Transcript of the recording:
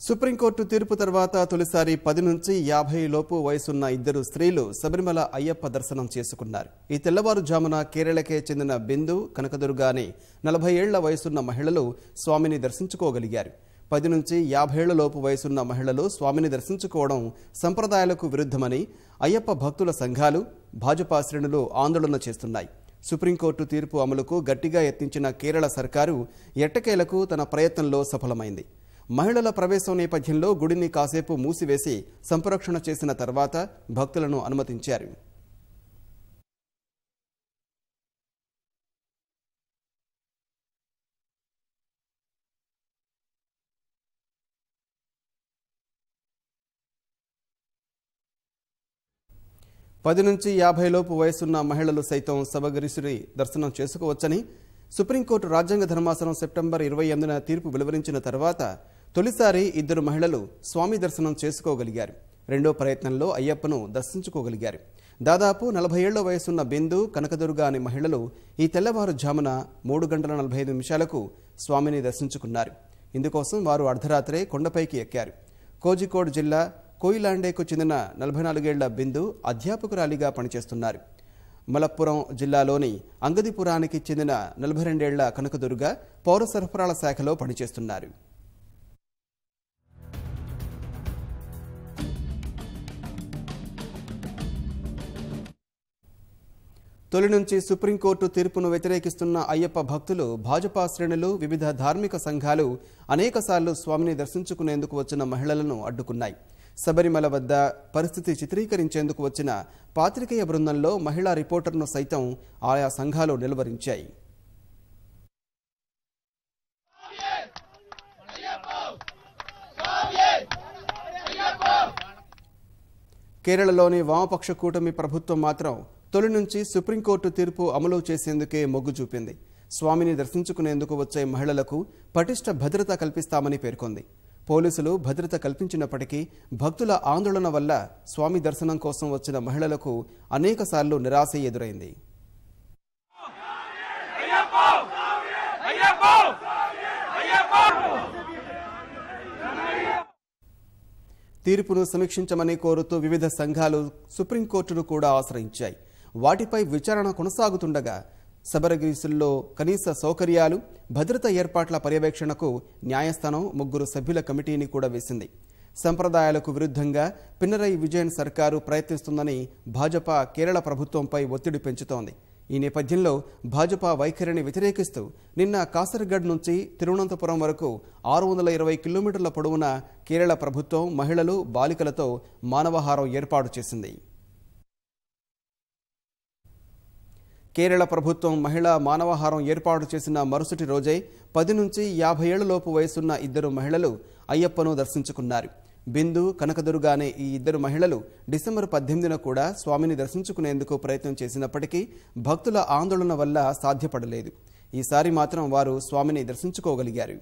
Supreme court తీర్పు తర్వాత తొలిసారి 10 నుంచి 50 లోపు వయసున్న ఇద్దరు స్త్రీలు శబరిమల అయ్యప్ప దర్శనం చేసుకున్నారు. ఈ తెల్లవారుజామున కేరళకే చెందిన బిందు, కనకదుర్గ అని 40 ఏళ్ల వయసున్న మహిళలు స్వామిని దర్శించుకోగలిగారు. 10 నుంచి 50 ఏళ్ల లోపు వయసున్న మహిళలు స్వామిని దర్శించుకోవడం సంప్రదాయాలకు విరుద్ధమని అయ్యప్ప భక్తుల సంఘాలు, భాజపా శ్రేణులు ఆందోళన చేస్తున్నాయి. సుప్రీంకోర్టు తీర్పు అమలుకు గట్టిగా యత్నించిన కేరళ సర్కారు ఎట్టకేలకు తన ప్రయత్నంలో సఫలమైంది. మహిళల ప్రవేశం నేపథ్యంలో గుడిని కాసేపు మూసివేసి సంరక్షణ చేసిన తర్వాత భక్తులను అనుమతించారు. పది నుంచి 50 లోపు వయసున్న మహిళలు సైతం శబరిగిరి దర్శనం చేసుకోవచ్చని సుప్రీంకోర్టు రాజ్యాంగ ధర్మాసనం సెప్టెంబర్ 28న తీర్పు వెలువరించిన తర్వాత తొలిసారి ఇద్దరు మహిళలు స్వామి దర్శనం చేసుకోగలిగారు. రెండో ప్రయత్నంలో అయ్యప్పను దర్శించుకోగలిగారు. దాదాపు 40 ఏళ్ల వయసున్న బిందు, కనకదుర్గ అనే మహిళలు ఈ తెల్లవారుజామున 3 గంటల 45 నిమిషాలకు స్వామిని దర్శించుకున్నారు. ఇందుకోసం వారు అర్ధరాత్రే కొండపైకి ఎక్కారు. కోజికోడ్ జిల్లా కోయిలాండేకు చెందిన 44 ఏళ్ల బిందు అధ్యాపకురాలిగా పనిచేస్తున్నారు. మలప్పురం జిల్లాలోని అంగదిపురానికి చెందిన 42 ఏళ్ల కనకదుర్గ పౌర సరఫరాల శాఖలో పనిచేస్తున్నారు. తొలి నుంచి సుప్రీంకోర్టు తీర్పును వ్యతిరేకిస్తున్న అయ్యప్ప భక్తులు, భాజపా శ్రేణులు, వివిధ ధార్మిక సంఘాలు అనేకసార్లు స్వామిని దర్శించుకునేందుకు వచ్చిన మహిళలను అడ్డుకున్నాయి. శబరిమల వద్ద పరిస్థితి చిత్రీకరించేందుకు వచ్చిన పాత్రికేయ బృందంలో మహిళా రిపోర్టర్ను సైతం ఆయా సంఘాలు నిలువరించాయి. కేరళలోని వామపక్ష కూటమి ప్రభుత్వం మాత్రం తొలి నుంచి సుప్రీంకోర్టు తీర్పు అమలు చేసేందుకే మొగ్గు చూపింది. స్వామిని దర్శించుకునేందుకు వచ్చే మహిళలకు పటిష్ట భద్రత కల్పిస్తామని పేర్కొంది. పోలీసులు భద్రత కల్పించినప్పటికీ భక్తుల ఆందోళన వల్ల స్వామి దర్శనం కోసం వచ్చిన మహిళలకు అనేకసార్లు నిరాశ ఎదురైంది. తీర్పును సమీక్షించమని కోరుతూ వివిధ సంఘాలు సుప్రీంకోర్టును కూడా ఆశ్రయించాయి. వాటిపై విచారణ కొనసాగుతుండగా శబరిగిరిలో కనీస సౌకర్యాలు, భద్రత ఏర్పాట్ల పర్యవేక్షణకు న్యాయస్థానం 3 సభ్యుల కమిటీని కూడా వేసింది. సంప్రదాయాలకు విరుద్ధంగా పినరయి విజయన్ సర్కారు ప్రయత్నిస్తుందని భాజపా కేరళ ప్రభుత్వంపై ఒత్తిడి పెంచుతోంది. ఈ నేపథ్యంలో భాజపా వైఖరిని వ్యతిరేకిస్తూ నిన్న కాసర్గఢ్ నుంచి తిరువనంతపురం వరకు 620 కిలోమీటర్ల పొడవున కేరళ ప్రభుత్వం మహిళలు, బాలికలతో మానవహారం ఏర్పాటు చేసింది. కేరళ ప్రభుత్వం మహిళా మానవహారం ఏర్పాటు చేసిన మరుసటి రోజే 10 నుంచి 50 ఏళ్లలోపు వయసున్న ఇద్దరు మహిళలు అయ్యప్పను దర్శించుకున్నారు. బిందు, కనకదుర్గ అనే ఈ ఇద్దరు మహిళలు డిసెంబర్ 18న కూడా స్వామిని దర్శించుకునేందుకు ప్రయత్నం చేసినప్పటికీ భక్తుల ఆందోళన వల్ల సాధ్యపడలేదు. ఈసారి మాత్రం వారు స్వామిని దర్శించుకోగలిగారు.